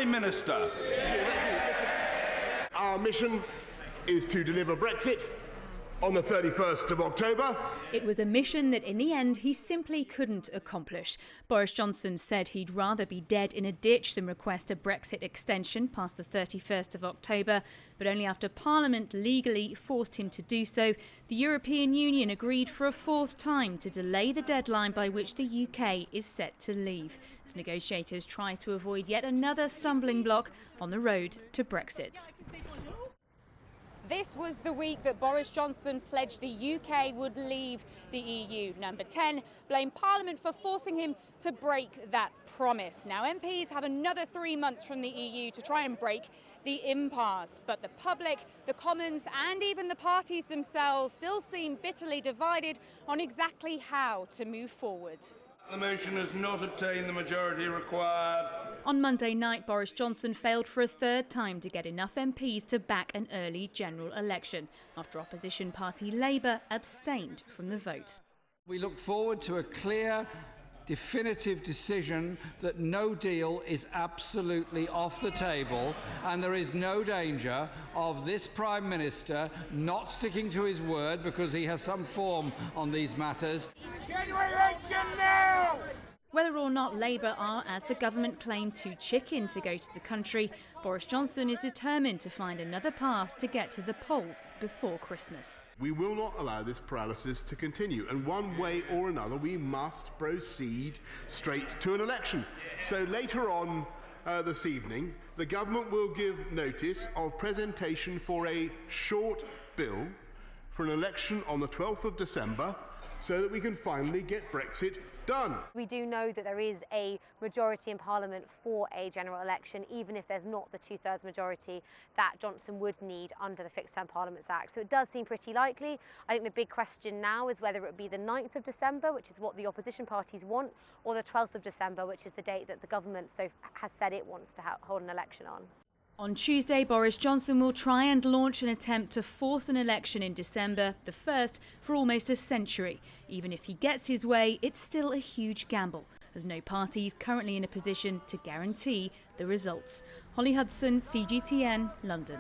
Prime Minister. Our mission is to deliver Brexit on the 31st of October. It was a mission that in the end he simply couldn't accomplish. Boris Johnson said he'd rather be dead in a ditch than request a Brexit extension past the 31st of October, but only after Parliament legally forced him to do so, the European Union agreed for a fourth time to delay the deadline by which the UK is set to leave, as negotiators try to avoid yet another stumbling block on the road to Brexit. This was the week that Boris Johnson pledged the UK would leave the EU. Number 10 blamed Parliament for forcing him to break that promise. Now, MPs have another 3 months from the EU to try and break the impasse. But the public, the Commons and even the parties themselves still seem bitterly divided on exactly how to move forward. The motion has not obtained the majority required. On Monday night, Boris Johnson failed for a third time to get enough MPs to back an early general election, after opposition party Labour abstained from the vote. We look forward to a clear, definitive decision that no deal is absolutely off the table, and there is no danger of this Prime Minister not sticking to his word because he has some form on these matters. January election now! Whether or not Labour are, as the government claimed, too chicken to go to the country, Boris Johnson is determined to find another path to get to the polls before Christmas. We will not allow this paralysis to continue, and one way or another we must proceed straight to an election. So later on this evening, the government will give notice of presentation for a short bill for an election on the 12th of December so that we can finally get Brexit done. We do know that there is a majority in Parliament for a general election, even if there's not the two-thirds majority that Johnson would need under the Fixed Term Parliaments Act. So it does seem pretty likely. I think the big question now is whether it would be the 9th of December, which is what the opposition parties want, or the 12th of December, which is the date that the government has said it wants to hold an election on. On Tuesday, Boris Johnson will try and launch an attempt to force an election in December, the first for almost a century. Even if he gets his way, it's still a huge gamble, as no party is currently in a position to guarantee the results. Holly Hudson, CGTN, London.